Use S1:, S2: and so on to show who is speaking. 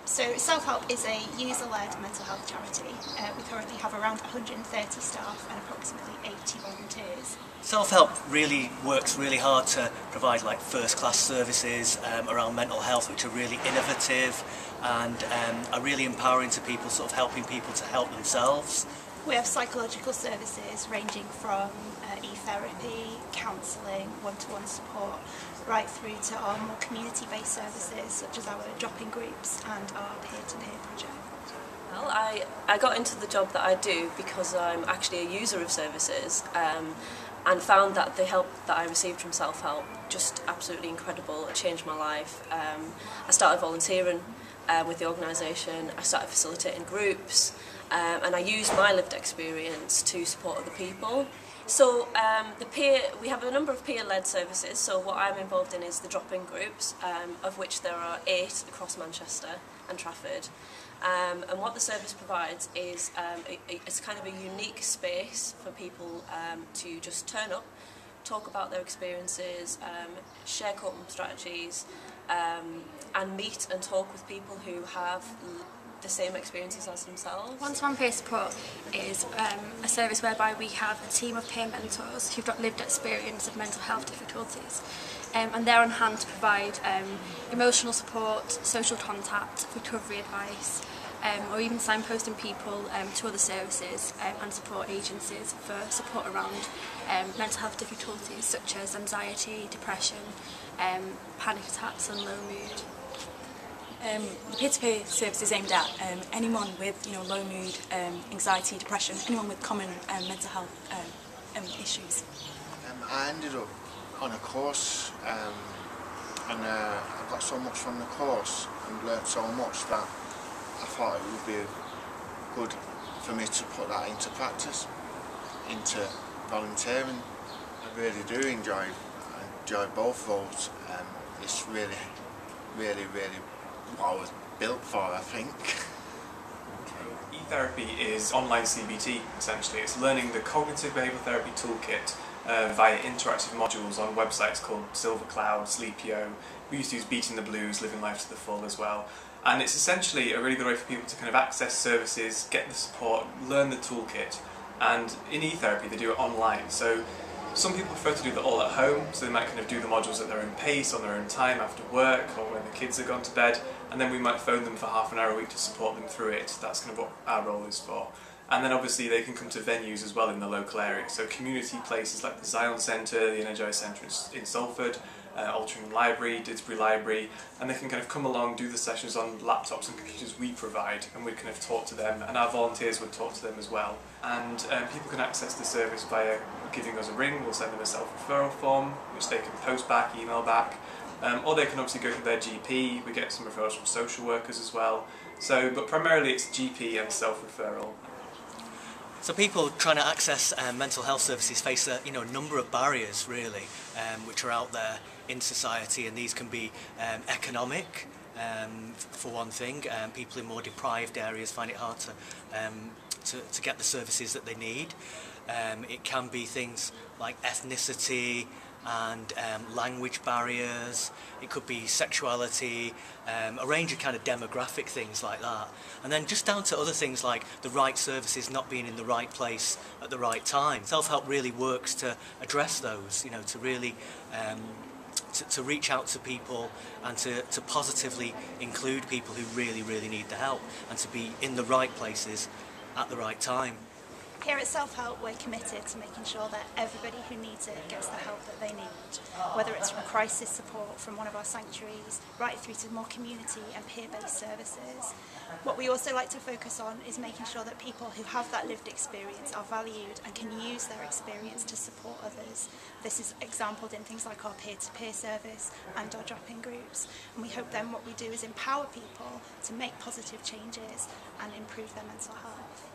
S1: So Self-Help is a user-led mental health charity. We currently have around 130 staff and approximately 80 volunteers.
S2: Self-Help really works really hard to provide like first-class services around mental health, which are really innovative and are really empowering to people, sort of helping people to help themselves.
S1: We have psychological services ranging from e-therapy, counselling, one-to-one support, right through to our more community-based services such as our drop-in groups and our peer-to-peer project.
S3: Well, I got into the job that I do because I'm actually a user of services and found that the help that I received from Self-Help just absolutely incredible. It changed my life. I started volunteering with the organisation, I started facilitating groups, and I used my lived experience to support other people. So we have a number of peer-led services, so what I'm involved in is the drop-in groups, of which there are 8 across Manchester and Trafford. And what the service provides is it's kind of a unique space for people to just turn up, talk about their experiences, share coping strategies, and meet and talk with people who have the same experiences as themselves.
S4: One-to-One Peer Support is a service whereby we have a team of peer mentors who've got lived experience of mental health difficulties, and they're on hand to provide emotional support, social contact, recovery advice, or even signposting people to other services and support agencies for support around mental health difficulties such as anxiety, depression, panic attacks and low mood.
S5: The peer-to-peer service is aimed at anyone with low mood, anxiety, depression, anyone with common mental health issues.
S6: I ended up on a course and I got so much from the course and learnt so much that I thought it would be good for me to put that into practice, into volunteering. I really do enjoy both roles. It's really what I was built for, I think.
S7: E-therapy is online CBT, essentially. It's learning the Cognitive Behavioural Therapy Toolkit via interactive modules on websites called SilverCloud, Sleepio. We used to use Beating the Blues, Living Life to the Full as well. And it's essentially a really good way for people to kind of access services, get the support, learn the toolkit. And in e-therapy they do it online. So some people prefer to do that all at home, so they might kind of do the modules at their own pace, on their own time, after work, or when the kids have gone to bed, and then we might phone them for half an hour a week to support them through it. That's kind of what our role is for. And then obviously they can come to venues as well in the local area, so community places like the Zion Centre, the Energise Centre in Salford, Altrincham Library, Didsbury Library, and they can kind of come along, do the sessions on laptops and computers we provide, and we kind of talk to them, and our volunteers would talk to them as well. And people can access the service via giving us a ring. We'll send them a self-referral form, which they can post back, email back, or they can obviously go to their GP. We get some referrals from social workers as well. So, but primarily it's GP and self-referral.
S2: So people trying to access mental health services face a number of barriers really, which are out there in society, and these can be economic, for one thing. People in more deprived areas find it hard to get the services that they need. It can be things like ethnicity and language barriers. It could be sexuality, a range of kind of demographic things like that. And then just down to other things like the right services not being in the right place at the right time. Self-help really works to address those, to really to reach out to people and to positively include people who really need the help, and to be in the right places at the right time.
S1: Here at Self-Help we're committed to making sure that everybody who needs it gets the help that they need, whether it's from crisis support from one of our sanctuaries right through to more community and peer-based services. What we also like to focus on is making sure that people who have that lived experience are valued and can use their experience to support others. This is exampled in things like our peer-to-peer service and our drop-in groups, and we hope then what we do is empower people to make positive changes and improve their mental health.